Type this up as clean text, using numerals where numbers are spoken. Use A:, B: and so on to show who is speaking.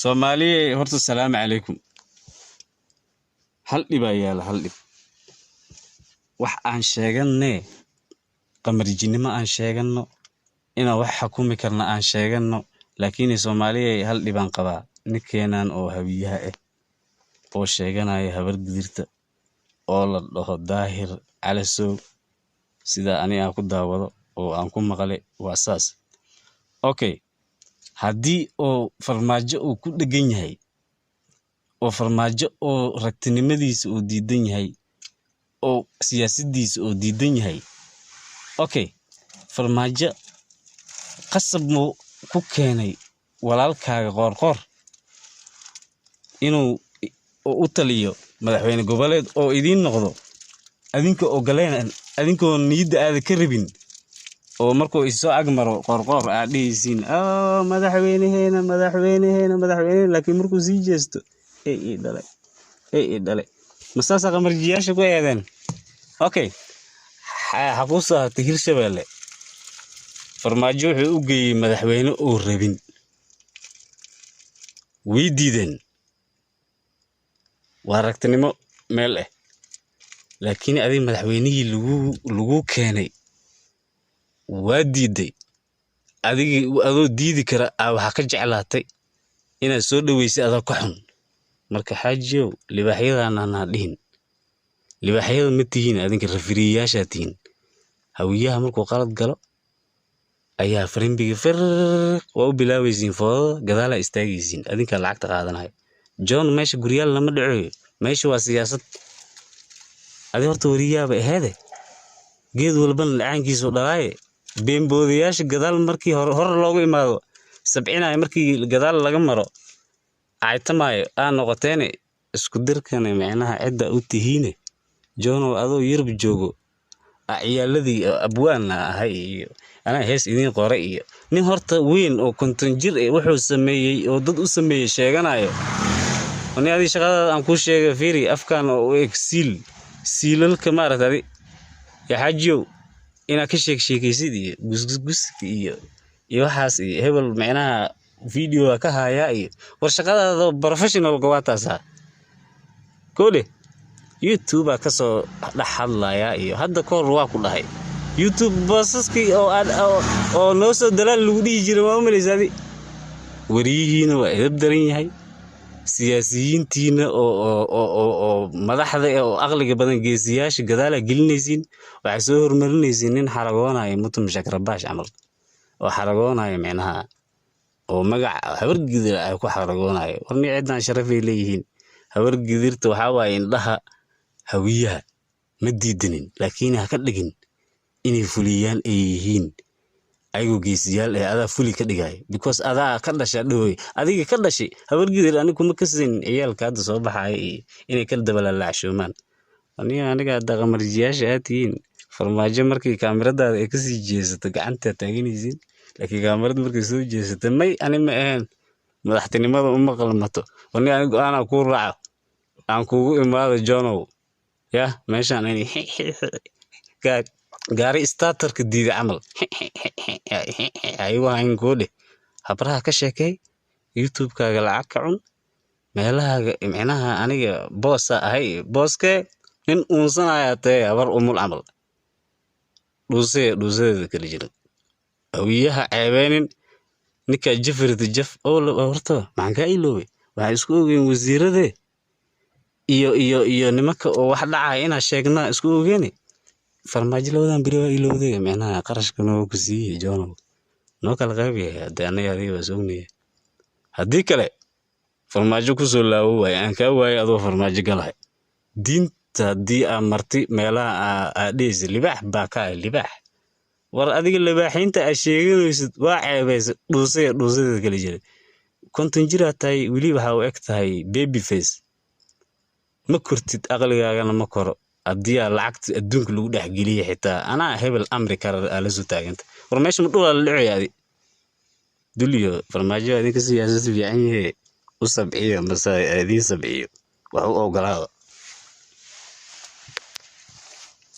A: Soomaaliye horta salaamu calaykum. Hal dhib ayaa yaala hal dhib. Wax aan sheeganne qamarjinimo aan sheeganno inaan wax xukumi karna aan sheeganno laakiin Soomaaliye hal dhibaan qabaa ninkeenan oo hawiyaha ah oo sheeganaya habar gidirta oo la dhaho Daahir Calasow sida aniga ku daawado oo aan ku maqlay waa saas. Okay, haddii oo farmaajo uu ku dhagan yahay oo farmaajo oo ragtinimadiisa uu diidan yahay oo siyaasadiisa uu diidan yahay. Okay, farmaajo qasab mu ku keenay walaalkaaga qoorqoor inuu u taliyo madaxweyne goboleed oo idin noqdo adinka ogoleen adinkoo niyada aad ka rabin oo markuu isoo agmaro qoorqoor aad dhigeysiin madaxweyne laakiin markuu sii jeesto dhalay masaasa qamarjiyaasha ku eedeen. Okay, xaquusa Hirshabelle farmaajo wuxuu u geeyay madaxweyne oo rabin way diideen waa ragtinimo meel ah laakiin adiga madaxweynihii lagu keenay waa diiday adiga adoo diidi kara waxa ka jeclaatay inaad soo dhaweysay adoo ka xun. Marka xaajiyow libaaxyadana na dhihin libaaxyada ma tihiin adinka rafiriyaasha tihiin hawiyaha markuu qalad galo ayaa farimbiga waa u bilaawaysiin foodo gadaala istaagaysiin adinka lacagta qaadanayo. John meesha guryaal lama dhaceeyo meesha waa siyaasad adi horta wariyaaba aheede geed walban lacaankiisu dhalaaye beenboodiyaasha gadaal markii hore loogu imaado sabcinaya markii gadaal laga maro aytamaayo aan noqoteene isku dirkana macnaha cidda u tihiine John adoo Yurub joogo ciyaaladii abwaana ahay iyo ana hees idin qoray iyo nin horta weyn oo konton jir wuxuu sameeyay oo dad u sameeyay sheeganayo ani adi shaqada aan ku sheegay fiiri afkaan oo exil siilalka maaragtay ya xajiyo ina ka sheekaysid iyo gusguska iyo waxaas iyo hebel macnaha video ka haya iyo war shaqada professional gawaataasa koole YouTube ka soo dhaxadlaya iyo hadda koor waa ku dhahay YouTube boosaski oo noo soo dalaal lagu dhigi jiray waa umaleysadi wariyihiina waa edeb daran yahay siyaasiyiintiina oo madaxda oo aqliga badan geesiyaasha gadaala gelinaysiin waxa soo hormarinaysiin nin xaragoonaya mutum shakrabash amal oo xaragoonaya macnaha oo magac habar gidir ay ku xaragoonayo warni ciidan sharafay leeyihiin habar gidirta waxa waay indhaha hawiyaha ma diidanin laakiin ha ka dhigin inay fuliyaan ay yihiin ayuu geesiyaal adaa fuli ka dhigay because adaa ka dhashay dhooy adiga ka dhashay habar gidir anigu ma kasin ciyaalka hadda soo baxay inay kala dabalalaashoomaan aniga qamarjiyaasha aadtiin farmaajo markii kaamiradaada ay ka sii jeesato gacanta taaganaysiin laakiin kaamirada markii soo jeesato may ani ma ahan madaxtinimada uma qalmato anigu ana ku raaco aan kugu imaado Johnow ya meeshan ani gaari starterka diiday amal ayuu aan goode habraha ka sheekay YouTube kaaga lacag ka cun meelaha macnaha aniga boss ahay bosske in uunsanaya tay habar umul amal dhuuseeda kala jira hawiyaha ceebeenin ninka jafirta jaf oo horta maxaan ka iloobe waxa isku ogeyn wasiirade iyo nimanka oo wax dhacay ina sheegna isku ogeyn farmaajo labadan biri waa ilowday macnaha qarashka noo ku siiyay John noo kala qaybiyay aniga waa soognay haddii kale farmaajo ku soo laawo way aan ka waayay adoo farmaajo galay diinta haddii aan marti meelaha aadheys libaax baa ka libaax war adiga libaaxinta ay sheeganaysid waa ceebaysa dhuuseeda kala jiray konton jir tahay wili waxa uu eg tahay baby face ma kurtid aqligaagana ma koro haddii lacagta adduunka lagu dhex geliyay xitaa ana hebel America la soo taaganta war meesha ma dhulaa la dhiciyay duliyo farmaajo adinka siyaasad fiican yahay u sabciyo masaa adin sabciyo wax u ogolaado